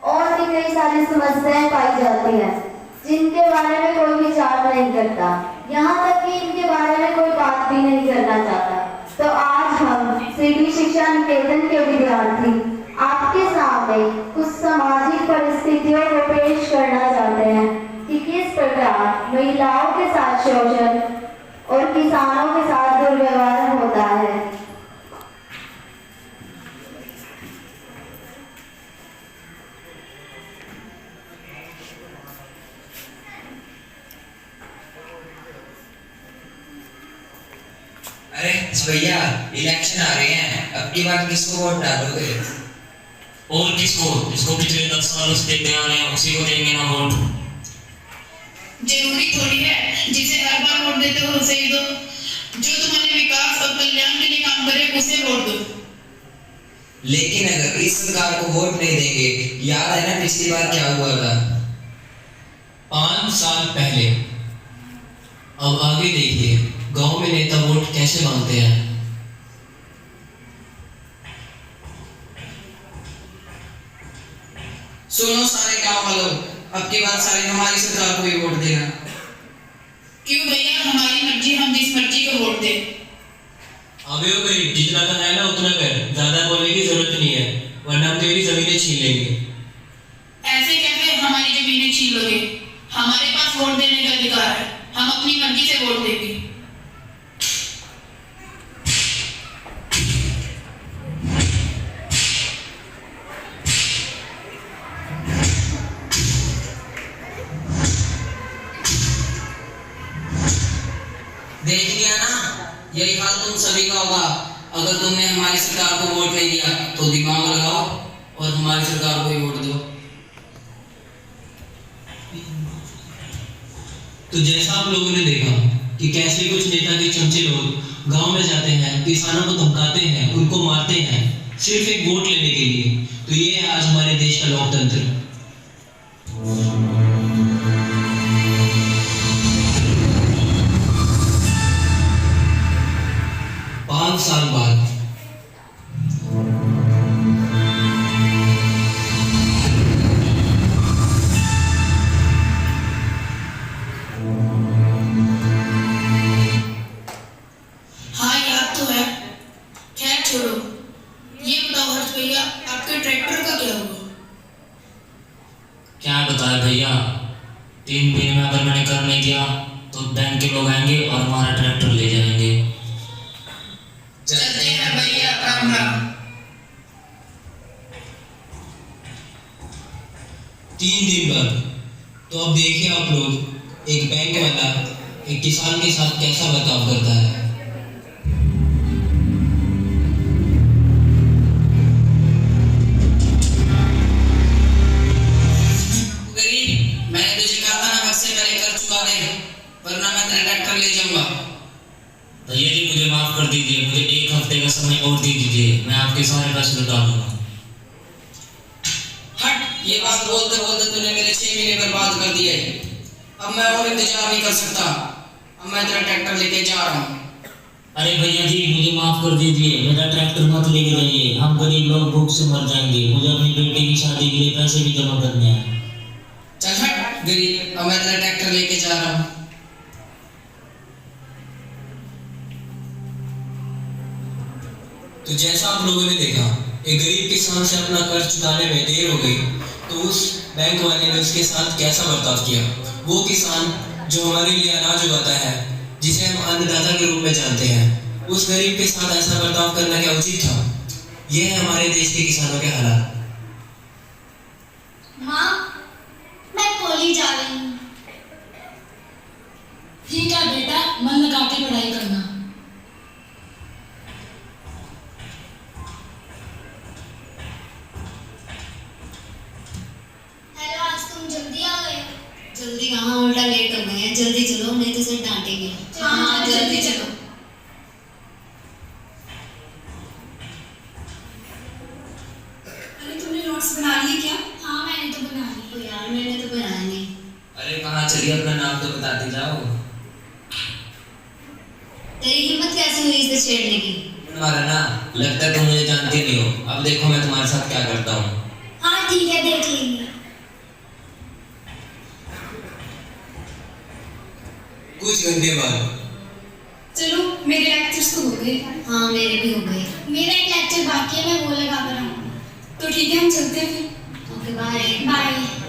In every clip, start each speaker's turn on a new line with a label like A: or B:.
A: और भी कई सारी समस्याएं पाई जाती हैं जिनके बारे में कोई विचार नहीं करता, यहाँ तक कि इनके बारे में कोई बात भी नहीं करना चाहता। तो आज हम सिटी शिक्षा निकेतन के विद्यार्थी आपके सामने कुछ सामाजिक परिस्थितियों को पेश करना चाहते हैं कि किस प्रकार महिलाओं के साथ शोषण और किसानों के साथ दुर्व्यवहार होता है।
B: अरे भैया, इलेक्शन आ रहे हैं, अब की बार किसको वोट डालोगे?
C: और किसको? जिसको पिछले 10 सालों से देखते आ रहे हैं उसी को देंगे ना वोट।
D: जरूरी थोड़ी है जिसे हर बार वोट देते हो उसे ही दो। जो तुम्हारे विकास और कल्याण के लिए काम करे उसे वोट दो।
B: लेकिन अगर इस सरकार को वोट नहीं देंगे, याद है ना पिछली बार क्या हुआ था?
C: 5 साल पहले। अब आगे देखिए गांव में नेता वोट कैसे मांगते हैं।
B: सुनो सारे गांव वालों, अब की बार सारे हमारी सरकार को ही वोट देना।
D: क्यों भैया, हमारी मर्जी, हम जिस मर्जी को वोट दे।
C: अबे ओ गरीब, जितना का है ना उतना कर, ज्यादा बोलने की जरूरत नहीं है वरना हम तेरी जमीनें छीन लेंगे।
D: ऐसे कैसे हमारी जमीनें छीन लोगे? हमारे पास वोट देने का अधिकार है, हम अपनी मर्जी से वोट देंगे।
B: देख लिया ना, यही हाल तुम सभी का होगा अगर तुमने हमारी सरकार को वोट नहीं दिया। तो दिमाग लगाओ और हमारी सरकार को ही वोट दो।
C: तो जैसा आप लोगों ने देखा कि कैसे कुछ नेता के चमचे लोग गांव में जाते हैं, किसानों को धमकाते हैं, उनको मारते हैं सिर्फ एक वोट लेने के लिए। तो ये है आज हमारे देश का लोकतंत्र। 5 साल बाद
D: हाँ याद तो है। खैर छोड़ो, ये बताओ हर्ष भैया, आपके ट्रैक्टर का क्या हुआ?
C: क्या बताए भैया, 3 दिन में अगर मैंने कर नहीं दिया तो बैंक के लोग आएंगे और हमारा ट्रैक्टर ले जाएंगे।
D: चलते हैं भैया, राम राम।
C: 3 दिन बाद तो अब देखिए आप लोग, एक बैंक वाला एक किसान के साथ कैसा बर्ताव करता है।
B: गरीब, मैंने तुझे कहा था ना, वक्त से पहले कर चुका दे, वरना मैं तेरा ट्रैक्टर ले जाऊंगा।
C: भैया जी मुझे माफ कर दीजिए, मुझे 1 हफ्ते का समय और दे दीजिए, मैं आपके सारे पैसे लौटा दूंगा।
B: हट, ये बात बोलते बोलते तूने मेरे 6 महीने बर्बाद कर दिए। अब मैं और इंतजार नहीं कर सकता, अब मैं तेरा ट्रैक्टर लेके जा रहा हूँ।
C: अरे भैया जी मुझे माफ कर दीजिए, मेरा ट्रैक्टर मत लेके जाइए, हम गरीब लोग भूख से मर जाएंगे, मुझे अपनी बेटी की शादी के लिए पैसे भी जमा करने हैं।
B: चल हट गरीब, अब मैं तेरा ट्रैक्टर लेके जा रहा हूँ।
C: तो जैसा आप लोगों ने देखा, एक गरीब किसान से अपना कर्ज चुकाने में देर हो गई तो उस बैंक वाले ने उसके साथ कैसा बर्ताव किया। वो किसान जो हमारे लिए अनाज उगाता है, जिसे हम अन्नदाता के रूप में जानते हैं, उस गरीब के साथ ऐसा बर्ताव करना क्या उचित था? यह है हमारे देश के किसानों के हालात।
E: माँ, मैं कॉलेज जा रही हूँ। ठीक है बेटा, मन लगा के पढ़ाई करना। हेलो, आज तुम जल्दी आ गए।
F: जल्दी कहाँ, उल्टा लेट हो गए हैं। जल्दी चलो नहीं तो सर डांटेंगे।
E: हाँ, जल्दी चलो।
F: अरे तुमने नोट्स बना लिए क्या?
E: हाँ, मैंने तो बना ली।
F: तो यार मैंने तो बनाया नहीं।
B: अरे कहाँ चलिए, अपना नाम तो बताते जाओ।
F: तेरी हिम्मत कैसे हुई इसे छेड़ने की?
B: तुम्हारा ना लगता है तुम मुझे जानते नहीं हो। अब देखो मैं तुम्हारे साथ क्या करता हूँ।
F: हाँ
E: ठीक है, देख लेंगे।
C: कुछ घंटे बाद
D: चलो मेरे लेक्चर्स तो हो गए।
F: हाँ मेरे भी हो गए।
E: मेरा एक लेक्चर बाकी है, मैं वो लगा कर आऊंगी।
D: तो ठीक है, हम चलते हैं फिर।
F: Okay bye.
E: बाय।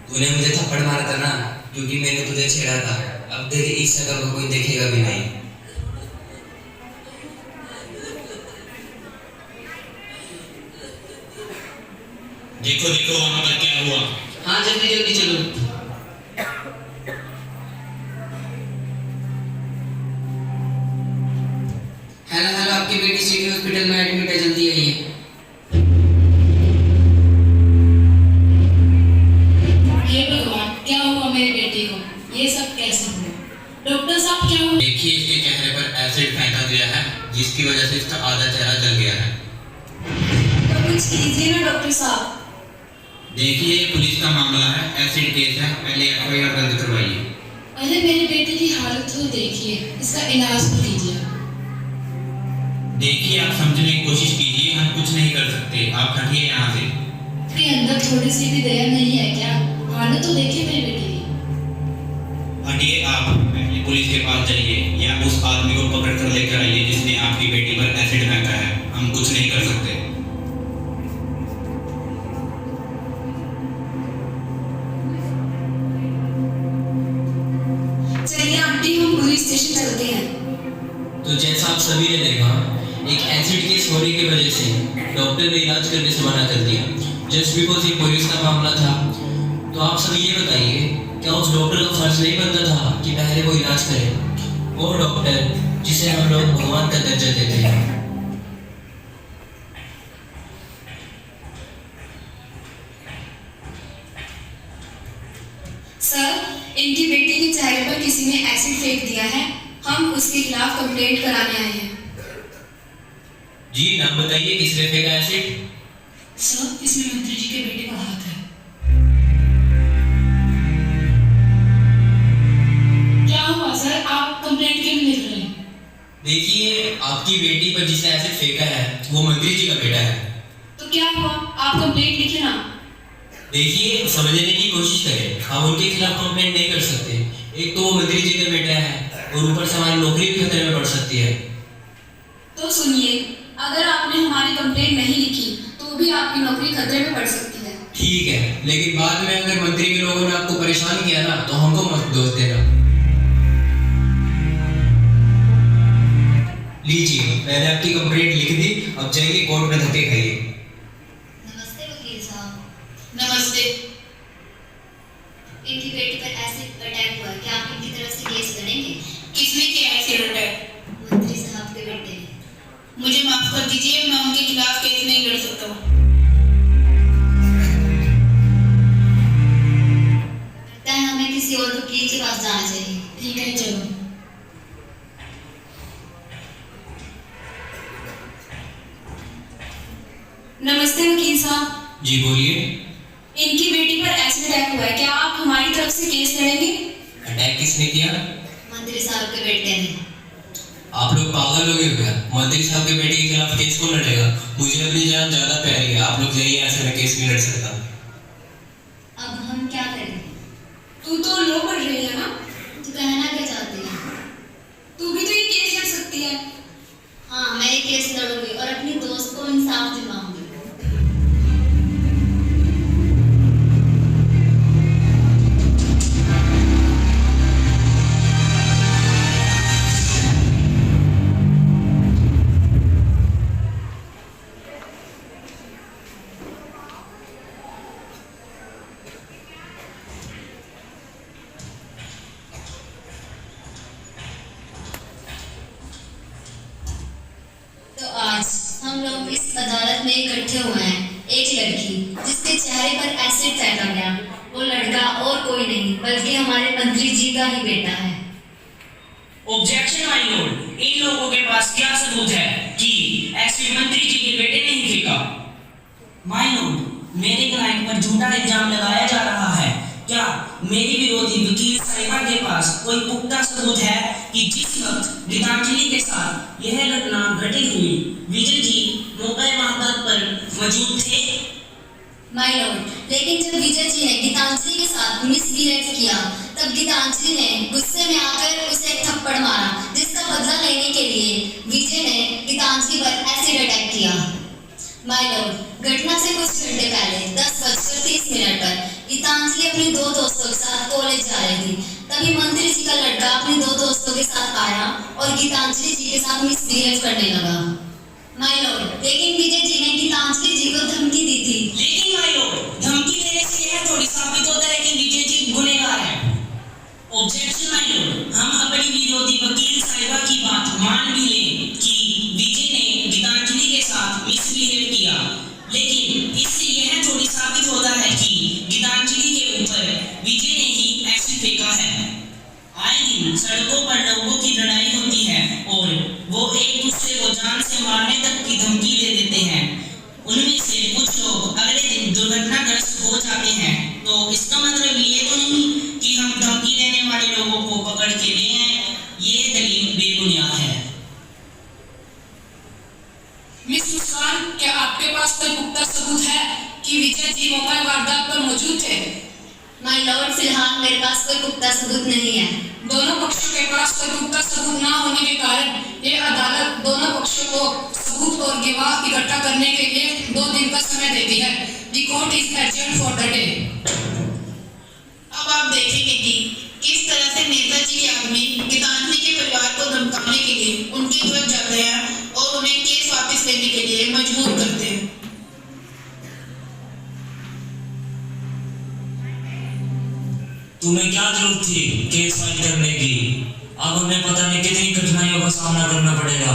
B: तूने मुझे थप्पड़ मारा था ना, क्योंकि मैंने तुझे छेड़ा था। अब तेरी इस शक्ल को कोई देखेगा भी नहीं।
G: देखो देखो वहां पर क्या हुआ।
B: हाँ जल्दी जल्दी चलो। हेलो हेलो, आपकी बेटी सिटी हॉस्पिटल में एडमिट है, जल्दी आइए।
E: हे भगवान, क्या हुआ मेरी बेटी को? ये सब कैसे हुआ? डॉक्टर साहब क्या हुआ?
G: देखिए इसके चेहरे पर एसिड फेंका गया है, जिसकी वजह से इसका आधा चेहरा जल गया है।
D: तो कुछ कीजिए ना डॉक्टर साहब।
G: देखिए पुलिस का मामला है, एसिड केस है, पहले एफआईआर दर्ज करवाइए।
E: पहले मेरी बेटी की हालत तो देखिए, इसका इलाज तो कीजिए।
G: देखिए आप समझने की कोशिश कीजिए, हम कुछ नहीं कर सकते, आप हटिए यहाँ से।
E: आपके अंदर थोड़ी सी भी दया नहीं है क्या? हालत तो देखिए मेरी बेटी की।
G: हटिए आप, पहले पुलिस के पास जाइए या उस आदमी को पकड़ कर लेकर आइए जिसने आपकी बेटी पर एसिड फेंका है। हम कुछ नहीं कर सकते।
D: चलिए आंटी, हम पुलिस स्टेशन चलते हैं।
C: तो जैसा आप सभी ने देखा, एक एसिड केस होने की वजह से डॉक्टर ने इलाज करने से मना कर दिया, जस्ट बिकॉज ये पुलिस का मामला था। तो आप सभी ये बताइए, क्या उस डॉक्टर का फर्ज नहीं बनता था कि पहले वो इलाज करे? वो डॉक्टर जिसे हम लोग भगवान का दर्जा देते हैं।
D: सर, इनकी बेटी के चेहरे पर किसी ने एसिड फेंक दिया है। हम उसके खिलाफ कंप्लेंट कराने आए हैं।
C: जी नाम बताइए, किसने फेंका एसिड?
E: सर, इसमें मंत्री जी के बेटे का हाथ है। क्या हुआ सर, आप कंप्लेंट क्यों नहीं लिख रहे?
C: देखिए, आपकी बेटी पर जिसने एसिड फेंका है वो मंत्री जी का बेटा है।
D: तो क्या हुआ, आप कंप्लेंट लिखे ना।
C: देखिए, समझने की कोशिश करें, हम उनके खिलाफ कंप्लेंट नहीं कर सकते। एक तो वो मंत्री जी का बेटा है और ऊपर से हमारी नौकरी भी खतरे में पड़ सकती है।
D: तो सुनिए, अगर आपने हमारी कंप्लेंट नहीं लिखी तो भी आपकी नौकरी खतरे में पड़ सकती है।
C: ठीक है, लेकिन बाद में अगर मंत्री के लोगों ने आपको परेशान किया ना, तो हमको मत दोष देना। लीजिए, मैंने आपकी कंप्लेंट लिख दी, अब जाइए कोर्ट में धक्के खाइए।
F: नमस्ते वकील साहब।
D: नमस्ते।
F: इनकी बेटी पर एसिड अटैक हुआ है, क्या आप इनकी तरफ से केस करेंगे?
D: किसने किया है एसिड अटैक?
F: मंत्री साहब के बेटे ने।
D: मुझे माफ कर दीजिए, मैं उनके खिलाफ केस नहीं लड़ सकता।
F: लगता है हमें किसी और वकील के पास जाना चाहिए।
E: ठीक है, चलो।
D: नमस्ते वकील साहब।
C: जी बोलिए।
D: इनकी बेटी पर एसिड अटैक हुआ है, क्या आप हमारी तरफ से केस लड़ेंगे?
C: अटैक किसने किया?
F: मंत्री साहब के बेटे ने।
C: आप लोग पागल हो गए क्या? मंत्री साहब के बेटे के खिलाफ केस कौन लड़ेगा? मुझे अपनी जान ज्यादा प्यारी है, आप लोग जाइए, ऐसे मैं केस नहीं लड़ सकता।
F: अब हम क्या करें?
D: तू तो लो पढ़ रही है ना,
F: तू कहना क्या चाहती है?
D: तू भी तो ये केस लड़ सकती है।
F: हाँ, मैं ये केस लड़ूंगी और अपनी दोस्त को इंसाफ दिलाऊंगी। इस अदालत में इकट्ठे हुए हैं एक लड़की जिसके चेहरे पर एसिड फेंका गया। वो लड़का और कोई नहीं बल्कि हमारे मंत्री जी का ही बेटा है।
H: ऑब्जेक्शन माय लॉर्ड, इन लोगों के पास क्या सबूत है कि एसिड मंत्री जी के बेटे ने ही फेंका?
I: माय लॉर्ड, मेरे क्लाइंट पर झूठा इल्जाम लगाया जा रहा है। क्या मेरी विरोधी वकील साहिबा के पास कोई पुख्ता सबूत है कि जिस वक्त गीतांजलि के साथ यह घटना घटित हुई विजय जी मौके वारदात पर मौजूद थे?
F: माय लॉर्ड, लेकिन जब विजय जी ने गीतांजलि के साथ मिसबिहेव किया तब गीतांजलि ने गुस्से में आकर उसे एक थप्पड़ मारा, जिसका बदला लेने के लिए विजय ने गीतांजलि पर एसिड अटैक किया। माय लॉर्ड, घटना से कुछ घंटे पहले 10:30 पर गीतांजलि अपने दो दोस्तों के साथ कॉलेज जा रही थी। तभी मंत्री जी का लड़का अपने दो दोस्तों के साथ आया और गीतांजलि जी के साथ मिसबिहेव करने लगा। माय लॉर्ड, लेकिन विजय जी ने गीतांजलि जी को धमकी दी थी।
I: लेकिन माय लॉर्ड, धमकी देने से यह थोड़ी साबित होता है कि विजय जी गुनहगार है। ऑब्जेक्शन माय लॉर्ड, हम अपनी विरोधी वकील साहिबा की बात मान भी लें कि विजय ने गीतांजलि के साथ मिसबिहेव किया, लेकिन इससे यह थोड़ी साबित होता है कि गीतांजलि के ऊपर विजय ने ही एसिड फेंका है। आए दिन सड़कों पर लोगों की लड़ाई होती है और वो एक दूसरे को जान से मारने तक की धमकी दे देते हैं। उनमें से कुछ लोग अगले दिन दुर्घटनाग्रस्त हो जाते हैं। तो इसका मतलब ये तो नहीं कि हम धमकी देने वाले लोगों को पकड़ के ले आए। ये दलील बेबुनियाद है।
E: मिस मुस्कान, क्या आपके पास कोई पुख्ता सबूत है कि विजय जी मौके वारदात पर मौजूद थे?
F: माय लॉर्ड, फिलहाल मेरे पास कोई पुख्ता सबूत नहीं है।
E: दोनों पक्षों के पास कोई पुख्ता सबूत ना होने के कारण ये अदालत दोनों पक्षों को सबूत और गवाह इकट्ठा करने के लिए 2 दिन का समय देती है। The court is adjourned for the day.
D: अब आप देखेंगे कि किस तरह से नेताजी के आदमी गीतांजलि के परिवार को धमकाने के लिए उनके घर जाते हैं और उन्हें केस वापस लेने के लिए मजबूर करते हैं।
J: तुम्हें क्या जरूरत थी केस फाइल करने की? अब हमें पता नहीं कितनी कठिनाइयों का सामना करना पड़ेगा।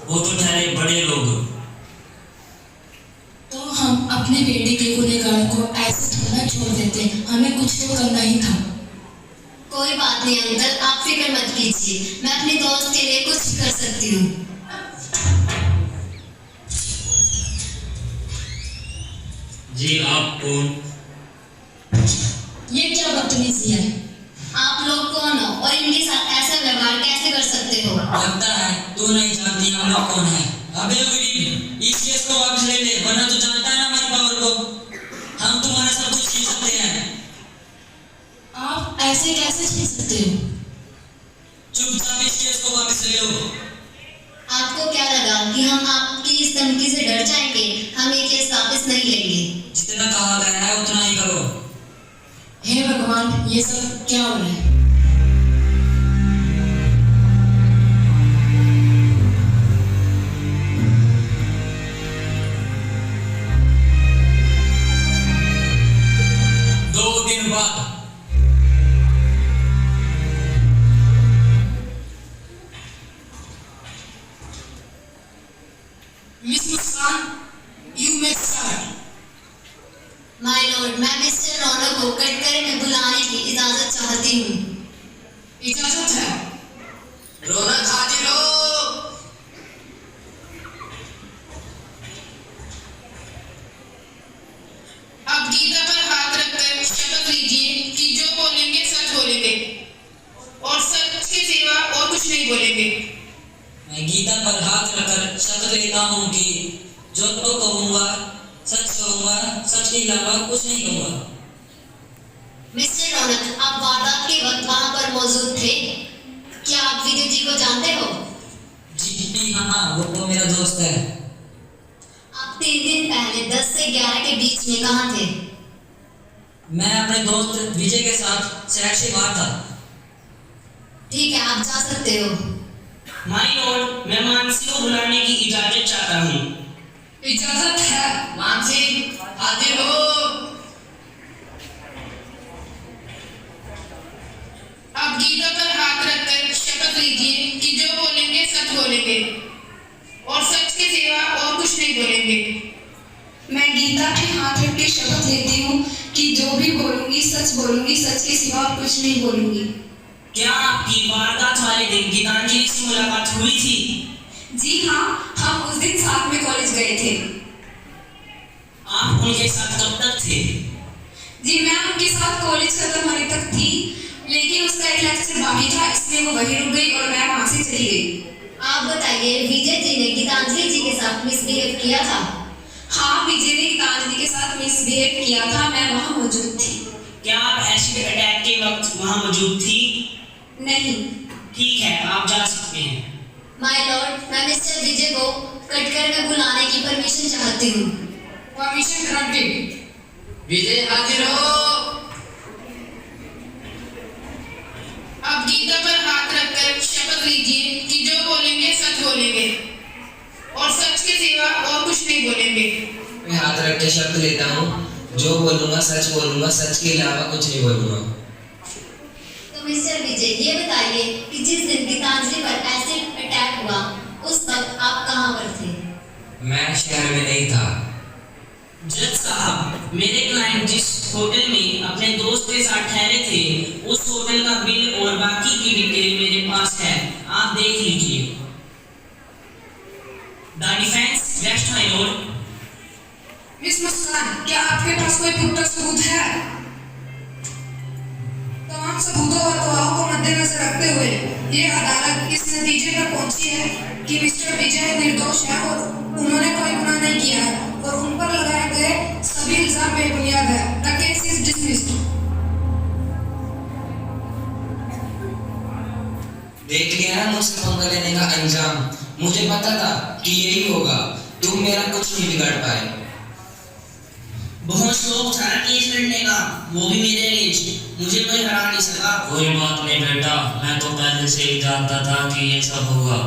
J: वो तो ठहरे बड़े लोग।
E: तो हम अपने बेटे के गुनहगार को ऐसे थोड़ा छोड़ देते, हमें कुछ तो करना ही था।
F: कोई बात नहीं अंकल, आप फिक्र मत कीजिए, मैं अपने दोस्त के लिए कुछ कर सकती हूँ।
J: जी आप कौन?
E: ये क्या बदतमीजी है?
F: आप लोग कौन हो और इनके साथ ऐसा व्यवहार कैसे कर सकते हो?
C: लगता है तू नहीं जानती हम लोग कौन है। अबे गरीब, इस केस को वापस ले ले, वरना तू जानता है ना हमारी पावर को। हम तुम्हारा सब कुछ छीन सकते हैं।
E: आप ऐसे कैसे छीन सकते हो?
C: चुपचाप इस केस को वापस ले लो।
F: आपको क्या लगा कि हम आपकी इस धमकी से डर जाएंगे? हम ये केस वापस नहीं लेंगे।
C: जितना कहा गया है उतना ही करो।
E: हे भगवान, ये सब क्या हो रहा है?
D: Miss Muskan, you may start.
F: My Lord, मैं मिस्टर रौनक को कटघरे में बुलाने की इजाजत चाहती हूँ।
D: इजाजत है।
B: रौनक हाजिर हो।
D: अब गीता पर हाथ रखकर शपथ लीजिए कि जो बोलेंगे सच बोलेंगे और सच के सिवा और कुछ नहीं बोलेंगे।
C: मैं गीता पर हाथ रखकर शपथ लेता हूँ कि जो तो कहूँगा सच कहूँगा, सच के अलावा कुछ नहीं कहूँगा।
F: मिस्टर रौनक, आप वारदात के वक्त वहाँ पर मौजूद थे। क्या आप विजय जी को जानते हो?
C: जी हाँ, वो तो मेरा दोस्त है।
F: आप 3 दिन पहले 10 से 11 के बीच में कहाँ थे?
C: मैं अपने दोस्त विजय के साथ शहर से बाहर था।
F: ठीक है, आप जा सकते हो।
I: माय लॉर्ड, मैं मानसी को बुलाने की इजाजत चाहता हूँ।
D: इजाजत है।
B: मानसी हाजिर हो।
D: अब गीता पर हाथ रखकर शपथ लीजिए कि जो बोलेंगे सच बोलेंगे और सच के सिवा और कुछ नहीं बोलेंगे।
E: गीता पे हाथ रख के शपथ लेती हूँ कि जो भी बोलूंगी, सच के सिवा और कुछ नहीं बोलूंगी।
H: क्या आपकी वारदात वाले दिन गीतांजलि से मुलाकात हुई थी?
E: जी हाँ, हम उस दिन साथ में कॉलेज गए थे।
H: आप उनके साथ कब तक थे?
E: जी मैं उनके साथ कॉलेज खत्म होने तक थी, लेकिन उसका एक लेक्चर बाकी था, इसलिए वो वहीं रुक गई और मैं वहां से चली गई।
F: आप बताइए, विजय जी ने गीतांजलि जी के साथ मिसबिहेव किया था?
E: हाँ, विजय ने गीतांजलि के साथ मिसबिहेव किया था, मैं वहां मौजूद थी।
H: क्या आप एसिड अटैक के वक्त वहां मौजूद थी?
E: नहीं।
H: ठीक है, आप जा सकते हैं।
F: माय लॉर्ड, मैं मिस्टर विजय को कटघर में बुलाने की परमिशन चाहती हूँ।
E: Permission granted.
B: विजय हाजिर हो।
D: अब गीता पर हाथ रखकर शपथ लीजिए कि जो बोलेंगे सच बोलेंगे और सच के सिवा और कुछ नहीं बोलेंगे।
C: मैं हाथ रख के शब्द लेता हूँ, जो बोलूंगा, सच के अलावा कुछ नहीं बोलूंगा।
F: तो मिस्टर विजय, ये बताइए कि जिस दिन गीतांजलि पर एसिड अटैक हुआ, उस वक्त आप कहाँ पर थे?
C: मैं शहर में नहीं था।
H: जज साहब, मेरे क्लाइंट जिस होटल में अपने दोस्त के साथ ठहरे थे, उस होटल का बिल और बाकी की डिटेल मेरे पास है, आप देख लीजिए। The defence rest my lord.
E: Miss Muskan, क्या आपके पास कोई पुख्ता सबूत है? तमाम सबूतों और गवाहों को मद्देनजर रखते हुए ये अदालत इस नतीजे पर पहुंची है कि मिस्टर विजय निर्दोष है और उन्होंने कोई गुनाह नहीं किया है और उन पर लगाए गए सभी इल्जाम बेबुनियाद है। The case is dismissed.
C: देख लिया ना मुझसे पंगा लेने का अंजाम। मुझे पता था कि यही होगा, तुम मेरा कुछ नहीं बिगाड़ पाए।
H: बहुत शौक था केस लड़ने का, वो भी मेरे एज। मुझे कोई हरा नहीं सका।
J: कोई बात नहीं बेटा, मैं तो पहले से ही जानता था कि ये सब होगा।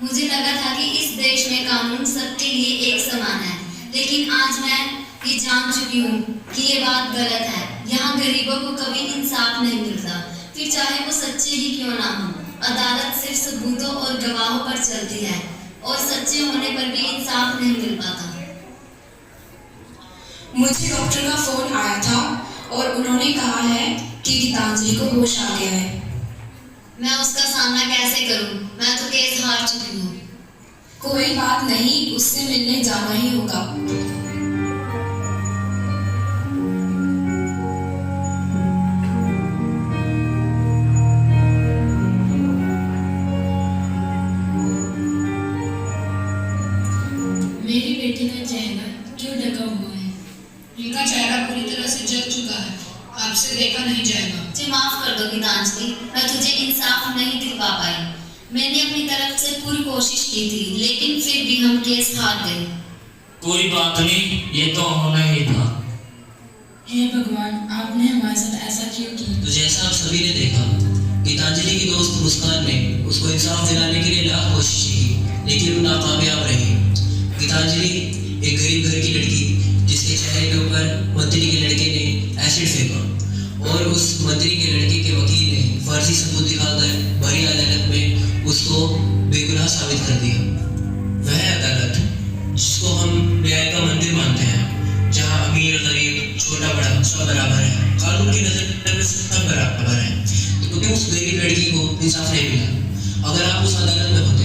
F: मुझे लगा था कि इस देश में कानून सबके लिए एक समान है, लेकिन आज मैं ये जान चुकी हूँ कि ये बात गलत है। यहाँ गरीबों को कभी इंसाफ नहीं मिलता, फिर चाहे वो सच्चे ही क्यों ना हो। अदालत सिर्फ सबूतों और गवाहों पर चलती है और सच्चे होने पर भी इंसाफ नहीं मिल पाता।
E: मुझे डॉक्टर का फोन आया था और उन्होंने कहा है कि गीतांजलि को होश आ गया है।
F: मैं उसका सामना कैसे करूं? मैं तो केस हार चुकी हूँ।
E: कोई बात नहीं, उससे मिलने जाना ही होगा। मेरी बेटी का चेहरा क्यों ढका हुआ है? इनका चेहरा पूरी तरह से जल चुका है, आपसे देखा नहीं जाएगा।
F: मुझे माफ कर दो गीतांजलि, मैं तुझे इंसाफ नहीं दिलवा पाई। मैंने अपनी तरफ से पूरी कोशिश की थी, लेकिन फिर भी हम केस हार गए।
J: कोई बात नहीं, ये तो होना ही था।
E: हे भगवान, आपने हमारे साथ ऐसा क्यों किया?
C: तो जैसा आप सभी ने देखा, गीतांजलि की दोस्त मुस्कान ने उसको इंसाफ दिलाने के लिए लाख कोशिश की, लेकिन वो नाकामयाब रही। गीतांजलि एक गरीब घर की लड़की, जिसके चेहरे के ऊपर मंत्री के लड़के ने एसिड फेंका और उस मंत्री के लड़के के वकील ने फर्जी सबूत दिखाकर बड़ी अदालत में उसको बेगुनाह साबित कर दिया। वह अदालत जिसको हम न्याय का मंदिर मानते हैं, जहाँ अमीर गरीब छोटा बड़ा सब बराबर है, कानून की नजर में सब बराबर है, तो क्यों उस गरीब लड़की को इंसाफ नहीं मिला? अगर आप उस अदालत में होते,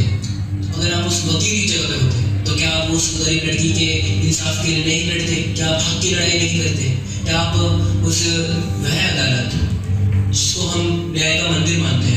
C: अगर आप उस वकील की जगह पे होते, तो क्या आप उस गरीब लड़की के इंसाफ के लिए नहीं लड़ते? क्या आप हक की लड़ाई नहीं करते? क्या आप उस वह अदालत जिसको हम न्याय का मंदिर मानते हैं